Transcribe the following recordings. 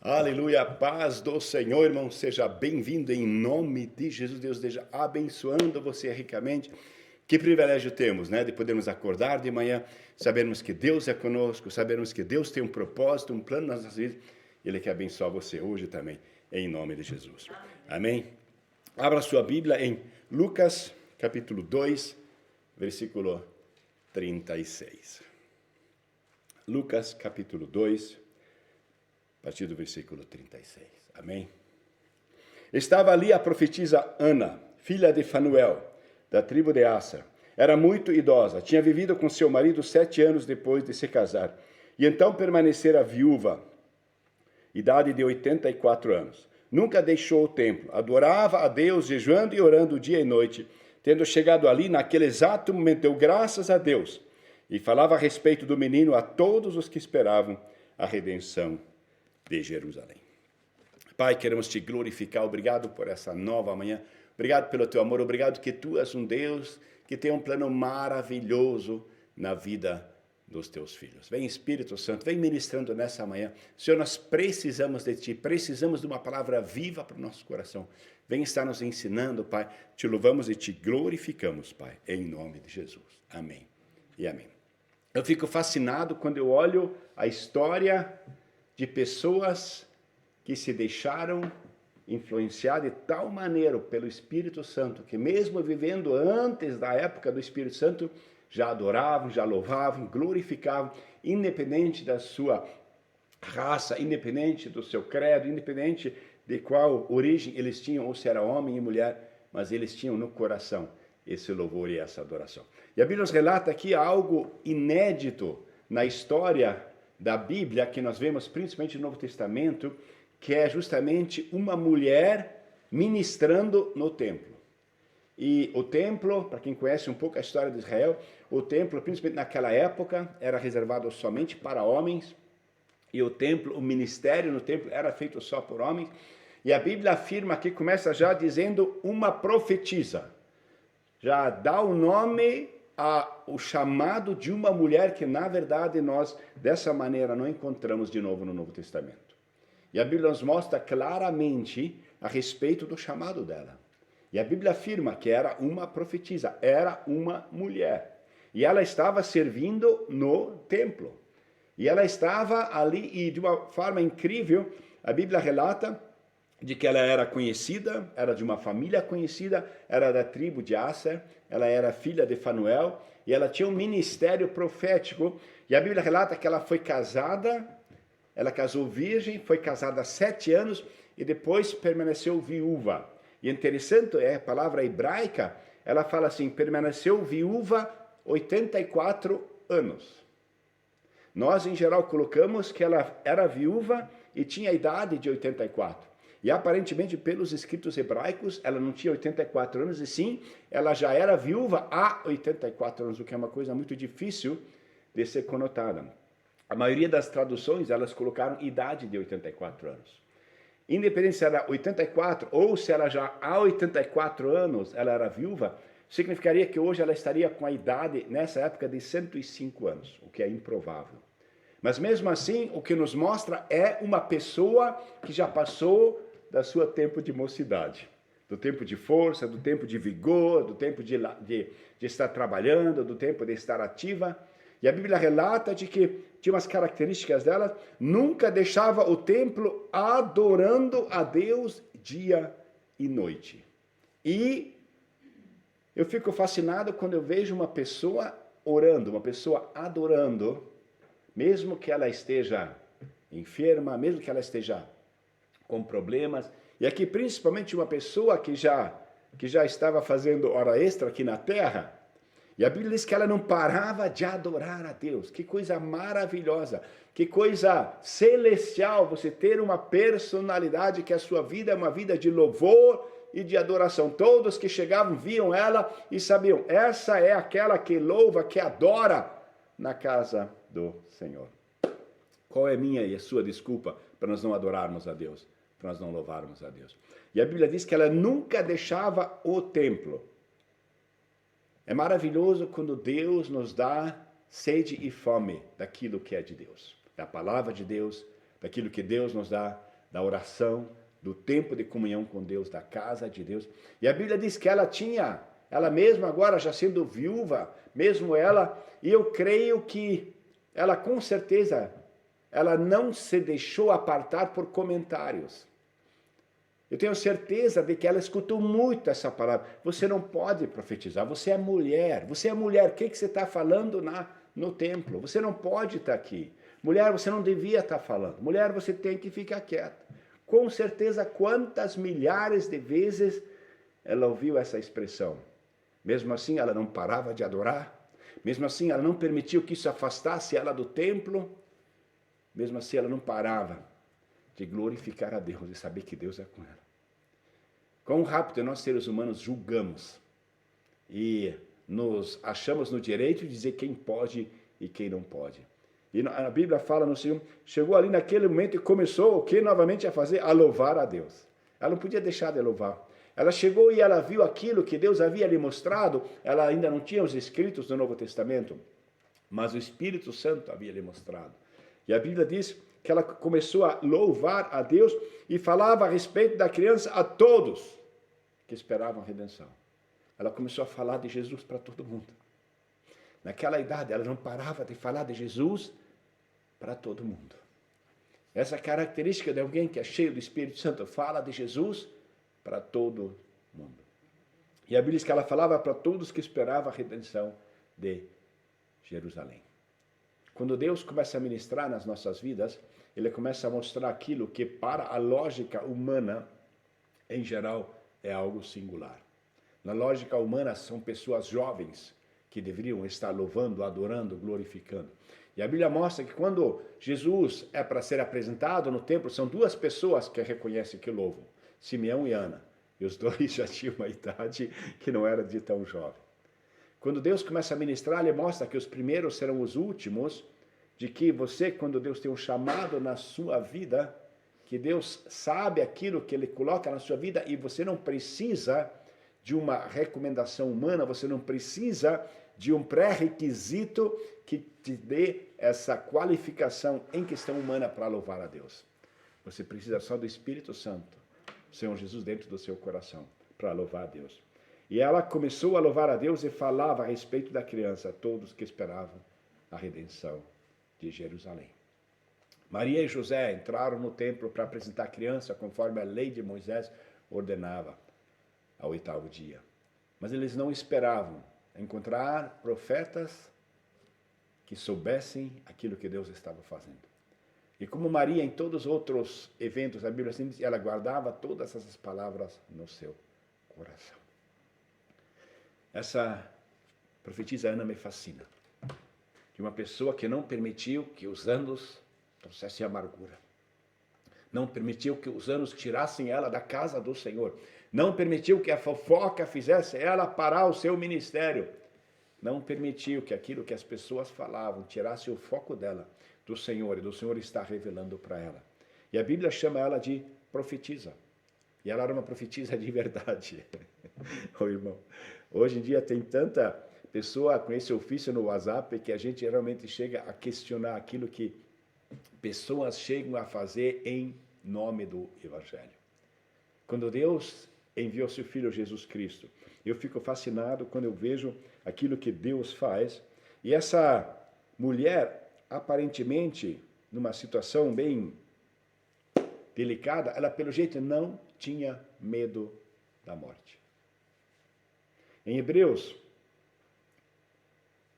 Aleluia, paz do Senhor, irmão, seja bem-vindo em nome de Jesus. Deus esteja abençoando você ricamente. Que privilégio temos, né, de podermos acordar de manhã, sabermos que Deus é conosco, sabermos que Deus tem um propósito, um plano nas nossas vidas. Ele quer abençoar você hoje também, em nome de Jesus. Amém? Abra sua Bíblia em Lucas, capítulo 2, versículo 36. Lucas, capítulo 2, a partir do versículo 36. Amém? Estava ali a profetisa Ana, filha de Fanuel, da tribo de Asser. Era muito idosa, tinha vivido com seu marido 7 anos depois de se casar, e então permanecera viúva, idade de 84 anos. Nunca deixou o templo, adorava a Deus, jejuando e orando dia e noite. Tendo chegado ali, naquele exato momento, deu graças a Deus, e falava a respeito do menino a todos os que esperavam a redenção de Jerusalém. Pai, queremos te glorificar, obrigado por essa nova manhã, obrigado pelo teu amor, obrigado que tu és um Deus que tem um plano maravilhoso na vida dos teus filhos. Vem Espírito Santo, vem ministrando nessa manhã. Senhor, nós precisamos de ti, precisamos de uma palavra viva para o nosso coração. Vem estar nos ensinando, Pai, te louvamos e te glorificamos, Pai, em nome de Jesus. Amém e amém. Eu fico fascinado quando eu olho a história de pessoas que se deixaram influenciar de tal maneira pelo Espírito Santo, que mesmo vivendo antes da época do Espírito Santo, já adoravam, já louvavam, glorificavam, independente da sua raça, independente do seu credo, independente de qual origem eles tinham, ou se era homem e mulher, mas eles tinham no coração esse louvor e essa adoração. E a Bíblia nos relata aqui algo inédito na história da Bíblia, que nós vemos principalmente no Novo Testamento, que é justamente uma mulher ministrando no templo. E o templo, para quem conhece um pouco a história de Israel, o templo, principalmente naquela época, era reservado somente para homens, e o templo, o ministério no templo era feito só por homens, e a Bíblia afirma aqui, começa já dizendo uma profetisa, já dá o nome o chamado de uma mulher que, na verdade, nós, dessa maneira, não encontramos de novo no Novo Testamento. E a Bíblia nos mostra claramente a respeito do chamado dela. E a Bíblia afirma que era uma profetisa, era uma mulher. E ela estava servindo no templo. E ela estava ali, e de uma forma incrível, a Bíblia relata de que ela era conhecida, era de uma família conhecida, era da tribo de Asser, ela era filha de Fanuel, e ela tinha um ministério profético, e a Bíblia relata que ela foi casada, ela casou virgem, foi casada há 7 anos, e depois permaneceu viúva. E interessante, a palavra hebraica, ela fala assim, permaneceu viúva 84 anos. Nós, em geral, colocamos que ela era viúva e tinha a idade de 84. E aparentemente, pelos escritos hebraicos, ela não tinha 84 anos, e sim, ela já era viúva há 84 anos, o que é uma coisa muito difícil de ser conotada. A maioria das traduções, elas colocaram idade de 84 anos. Independente se era 84 ou se ela já há 84 anos, ela era viúva, significaria que hoje ela estaria com a idade, nessa época, de 105 anos, o que é improvável. Mas mesmo assim, o que nos mostra é uma pessoa que já passou do seu tempo de mocidade, do tempo de força, do tempo de vigor, do tempo de estar trabalhando, do tempo de estar ativa. E a Bíblia relata de que tinha umas características dela, nunca deixava o templo adorando a Deus dia e noite. E eu fico fascinado quando eu vejo uma pessoa orando, uma pessoa adorando, mesmo que ela esteja enferma, mesmo que ela esteja com problemas, e aqui principalmente uma pessoa que já estava fazendo hora extra aqui na terra, e a Bíblia diz que ela não parava de adorar a Deus. Que coisa maravilhosa, que coisa celestial você ter uma personalidade que a sua vida é uma vida de louvor e de adoração. Todos que chegavam viam ela e sabiam, essa é aquela que louva, que adora na casa do Senhor. Qual é a minha e a sua desculpa para nós não adorarmos a Deus, para nós não louvarmos a Deus? E a Bíblia diz que ela nunca deixava o templo. É maravilhoso quando Deus nos dá sede e fome daquilo que é de Deus, da palavra de Deus, daquilo que Deus nos dá, da oração, do tempo de comunhão com Deus, da casa de Deus. E a Bíblia diz que ela mesma agora já sendo viúva, mesmo ela, e eu creio que ela com certeza, ela não se deixou apartar por comentários. Eu tenho certeza de que ela escutou muito essa palavra. Você não pode profetizar, você é mulher, o que você está falando no templo? Você não pode estar aqui. Mulher, você não devia estar falando. Mulher, você tem que ficar quieta. Com certeza, quantas milhares de vezes ela ouviu essa expressão. Mesmo assim, ela não parava de adorar. Mesmo assim, ela não permitiu que isso afastasse ela do templo. Mesmo assim, ela não parava de glorificar a Deus e saber que Deus é com ela. Quão rápido nós, seres humanos, julgamos e nos achamos no direito de dizer quem pode e quem não pode. E a Bíblia fala no Senhor, chegou ali naquele momento e começou o que novamente a fazer? A louvar a Deus. Ela não podia deixar de louvar. Ela chegou e ela viu aquilo que Deus havia lhe mostrado. Ela ainda não tinha os escritos do Novo Testamento, mas o Espírito Santo havia lhe mostrado. E a Bíblia diz que ela começou a louvar a Deus e falava a respeito da criança a todos que esperavam a redenção. Ela começou a falar de Jesus para todo mundo. Naquela idade, ela não parava de falar de Jesus para todo mundo. Essa característica de alguém que é cheio do Espírito Santo, fala de Jesus para todo mundo. E a Bíblia diz que ela falava para todos que esperavam a redenção de Jerusalém. Quando Deus começa a ministrar nas nossas vidas, Ele começa a mostrar aquilo que para a lógica humana, em geral, é algo singular. Na lógica humana, são pessoas jovens que deveriam estar louvando, adorando, glorificando. E a Bíblia mostra que quando Jesus é para ser apresentado no templo, são duas pessoas que reconhecem que louvam, Simeão e Ana. E os dois já tinham uma idade que não era de tão jovem. Quando Deus começa a ministrar, Ele mostra que os primeiros serão os últimos, de que você, quando Deus tem um chamado na sua vida, que Deus sabe aquilo que Ele coloca na sua vida e você não precisa de uma recomendação humana, você não precisa de um pré-requisito que te dê essa qualificação em questão humana para louvar a Deus. Você precisa só do Espírito Santo, Senhor Jesus, dentro do seu coração, para louvar a Deus. E ela começou a louvar a Deus e falava a respeito da criança a todos que esperavam a redenção de Jerusalém. Maria e José entraram no templo para apresentar a criança conforme a lei de Moisés ordenava ao 8º dia. Mas eles não esperavam encontrar profetas que soubessem aquilo que Deus estava fazendo. E como Maria, em todos os outros eventos, a Bíblia diz, ela guardava todas essas palavras no seu coração. Essa profetisa Ana me fascina. De uma pessoa que não permitiu que os anos trouxessem amargura. Não permitiu que os anos tirassem ela da casa do Senhor. Não permitiu que a fofoca fizesse ela parar o seu ministério. Não permitiu que aquilo que as pessoas falavam tirasse o foco dela do Senhor, e do Senhor está revelando para ela. E a Bíblia chama ela de profetisa. E ela era uma profetisa de verdade. Ô irmão, hoje em dia tem tanta pessoa com esse ofício no WhatsApp que a gente geralmente chega a questionar aquilo que pessoas chegam a fazer em nome do Evangelho. Quando Deus enviou seu Filho Jesus Cristo, eu fico fascinado quando eu vejo aquilo que Deus faz. E essa mulher, aparentemente, numa situação bem delicada, ela pelo jeito não tinha medo da morte. Em Hebreus,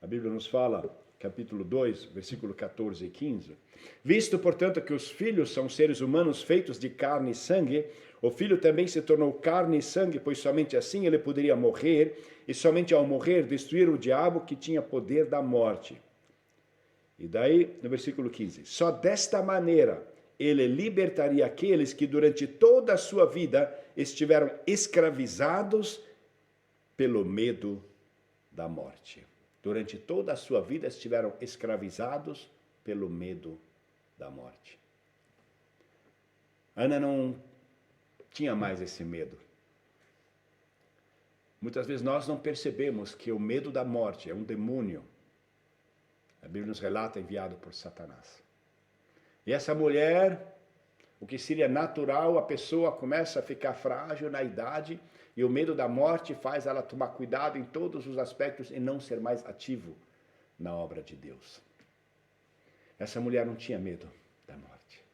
a Bíblia nos fala, capítulo 2, versículo 14 e 15, visto, portanto, que os filhos são seres humanos feitos de carne e sangue, o Filho também se tornou carne e sangue, pois somente assim ele poderia morrer, e somente ao morrer destruir o diabo que tinha poder da morte. E daí, no versículo 15, só desta maneira ele libertaria aqueles que durante toda a sua vida estiveram escravizados pelo medo da morte. Durante toda a sua vida estiveram escravizados pelo medo da morte. Ana não tinha mais esse medo. Muitas vezes nós não percebemos que o medo da morte é um demônio. A Bíblia nos relata enviado por Satanás. E essa mulher, O que seria natural, a pessoa começa a ficar frágil na idade e o medo da morte faz ela tomar cuidado em todos os aspectos e não ser mais ativo na obra de Deus. Essa mulher não tinha medo da morte.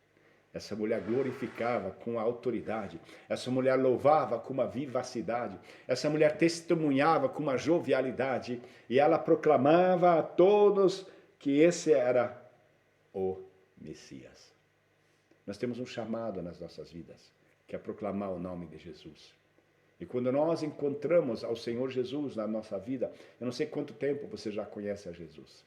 Essa mulher glorificava com a autoridade. Essa mulher louvava com uma vivacidade. Essa mulher testemunhava com uma jovialidade. E ela proclamava a todos que esse era o Messias. Nós temos um chamado nas nossas vidas, que é proclamar o nome de Jesus. E quando nós encontramos ao Senhor Jesus na nossa vida, eu não sei quanto tempo você já conhece a Jesus.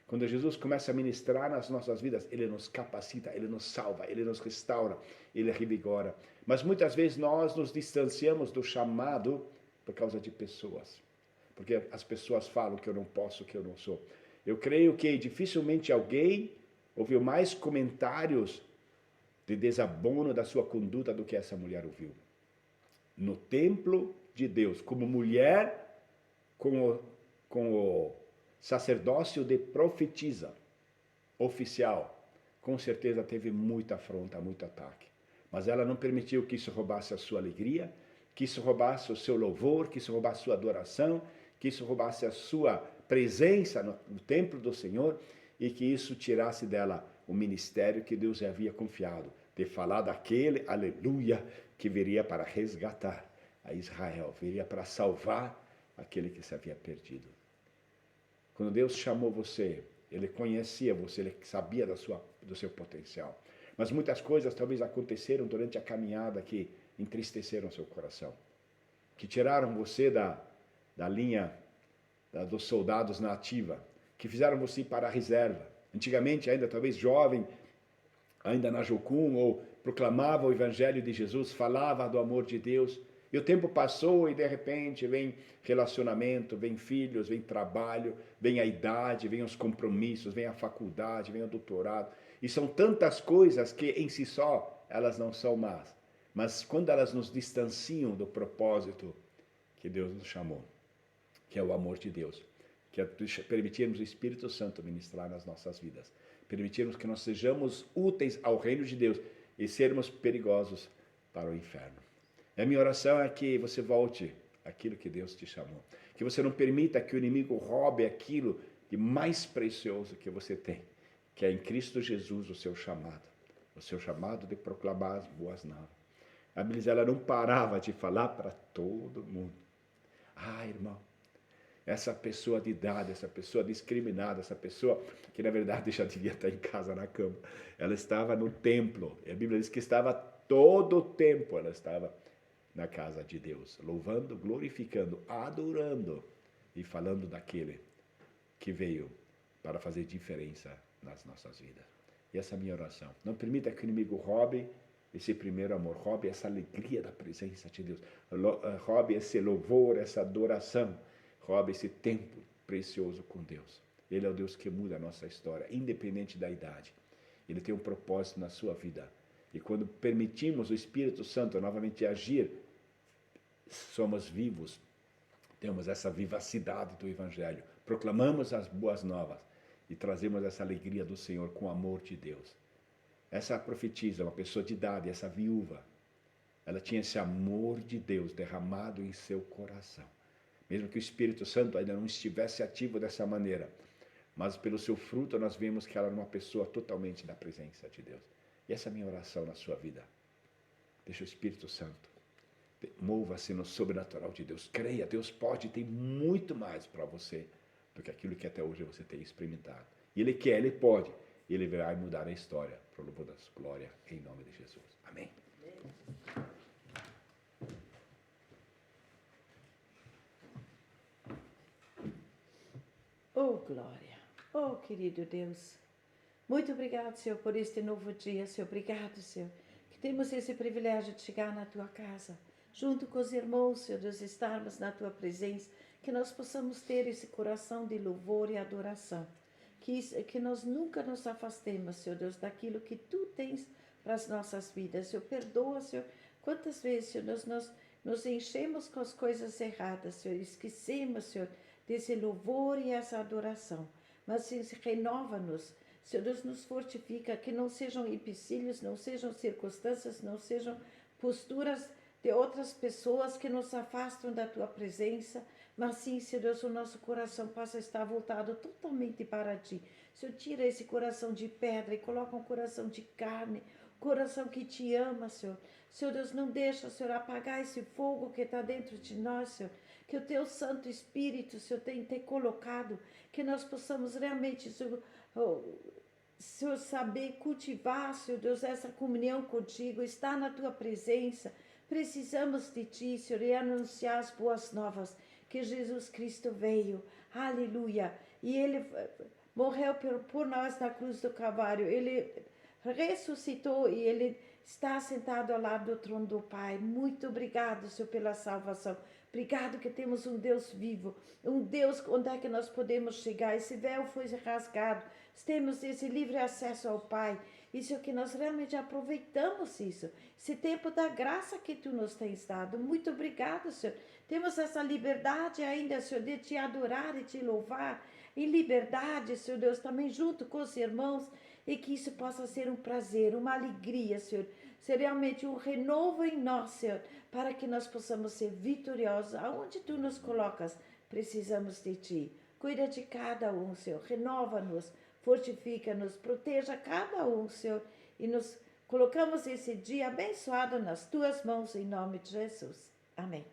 Quando Jesus começa a ministrar nas nossas vidas, Ele nos capacita, Ele nos salva, Ele nos restaura, Ele revigora. Mas muitas vezes nós nos distanciamos do chamado por causa de pessoas. Porque as pessoas falam que eu não posso, que eu não sou. Eu creio que dificilmente alguém ouviu mais comentários de desabono da sua conduta do que essa mulher ouviu. No templo de Deus, como mulher com o sacerdócio de profetisa oficial, com certeza teve muita afronta, muito ataque. Mas ela não permitiu que isso roubasse a sua alegria, que isso roubasse o seu louvor, que isso roubasse a sua adoração, que isso roubasse a sua presença no templo do Senhor e que isso tirasse dela o ministério que Deus lhe havia confiado, de falar daquele, aleluia, que viria para resgatar a Israel, viria para salvar aquele que se havia perdido. Quando Deus chamou você, Ele conhecia você, Ele sabia do seu potencial. Mas muitas coisas talvez aconteceram durante a caminhada que entristeceram seu coração, que tiraram você da linha dos soldados na ativa, que fizeram você ir para a reserva. Antigamente, ainda talvez jovem, ainda na Jocum, ou proclamava o Evangelho de Jesus, falava do amor de Deus, e o tempo passou e de repente vem relacionamento, vem filhos, vem trabalho, vem a idade, vem os compromissos, vem a faculdade, vem o doutorado, e são tantas coisas que em si só elas não são más, mas quando elas nos distanciam do propósito que Deus nos chamou, que é o amor de Deus, que é permitirmos o Espírito Santo ministrar nas nossas vidas, permitirmos que nós sejamos úteis ao reino de Deus e sermos perigosos para o inferno. A minha oração é que você volte àquilo que Deus te chamou, que você não permita que o inimigo roube aquilo de mais precioso que você tem, que é em Cristo Jesus o seu chamado de proclamar as boas novas. A Bíblia, ela não parava de falar para todo mundo. Irmão, essa pessoa de idade, essa pessoa discriminada, essa pessoa que na verdade já devia estar em casa na cama, ela estava no templo, e a Bíblia diz que estava todo o tempo, ela estava na casa de Deus, louvando, glorificando, adorando e falando daquele que veio para fazer diferença nas nossas vidas. E essa é a minha oração. Não permita que o inimigo roube esse primeiro amor, roube essa alegria da presença de Deus, roube esse louvor, essa adoração, roube esse tempo precioso com Deus. Ele é o Deus que muda a nossa história, independente da idade. Ele tem um propósito na sua vida. E quando permitimos o Espírito Santo novamente agir, somos vivos, temos essa vivacidade do Evangelho, proclamamos as boas novas e trazemos essa alegria do Senhor com o amor de Deus. Essa profetisa, uma pessoa de idade, essa viúva, ela tinha esse amor de Deus derramado em seu coração. Mesmo que o Espírito Santo ainda não estivesse ativo dessa maneira, mas pelo seu fruto nós vemos que ela era uma pessoa totalmente da presença de Deus. E essa é a minha oração na sua vida. Deixa o Espírito Santo, mova-se no sobrenatural de Deus. Creia, Deus pode, tem muito mais para você do que aquilo que até hoje você tem experimentado. E Ele quer, Ele pode. Ele vai mudar a história para o louvor da sua glória, em nome de Jesus. Amém. Oh, glória. Oh, querido Deus. Muito obrigado, Senhor, por este novo dia, Senhor. Obrigado, Senhor, que temos esse privilégio de chegar na Tua casa, junto com os irmãos, Senhor Deus, estarmos na Tua presença, que nós possamos ter esse coração de louvor e adoração. Que nós nunca nos afastemos, Senhor Deus, daquilo que Tu tens para as nossas vidas. Senhor, perdoa, Senhor, quantas vezes, Senhor, nós nos enchemos com as coisas erradas, Senhor, esquecemos, Senhor, desse louvor e essa adoração. Mas renova-nos, Senhor Deus, nos fortifica, que não sejam empecilhos, não sejam circunstâncias, não sejam posturas de outras pessoas que nos afastam da Tua presença, mas sim, Senhor Deus, o nosso coração possa estar voltado totalmente para Ti. Senhor, tira esse coração de pedra e coloca um coração de carne, coração que Te ama, Senhor. Senhor Deus, não deixa, Senhor, apagar esse fogo que está dentro de nós, Senhor, que o Teu Santo Espírito, Senhor, tem colocado, que nós possamos realmente, Senhor, Senhor, saber cultivar, Senhor Deus, essa comunhão contigo, estar na Tua presença. Precisamos de Ti, Senhor, e anunciar as boas novas, que Jesus Cristo veio, aleluia, e Ele morreu por nós na cruz do Calvário, Ele ressuscitou e Ele está sentado ao lado do trono do Pai. Muito obrigado, Senhor, pela salvação. Obrigado que temos um Deus vivo, um Deus onde é que nós podemos chegar. Esse véu foi rasgado, temos esse livre acesso ao Pai. Isso é que nós realmente aproveitamos isso. Esse tempo da graça que Tu nos tens dado. Muito obrigado, Senhor. Temos essa liberdade ainda, Senhor, de Te adorar e Te louvar. Em liberdade, Senhor Deus, também junto com os irmãos. E que isso possa ser um prazer, uma alegria, Senhor. Ser realmente um renovo em nós, Senhor. Para que nós possamos ser vitoriosos. Aonde Tu nos colocas, precisamos de Ti. Cuida de cada um, Senhor. Renova-nos. Fortifica-nos, proteja cada um, Senhor, e nos colocamos esse dia abençoado nas Tuas mãos, em nome de Jesus. Amém.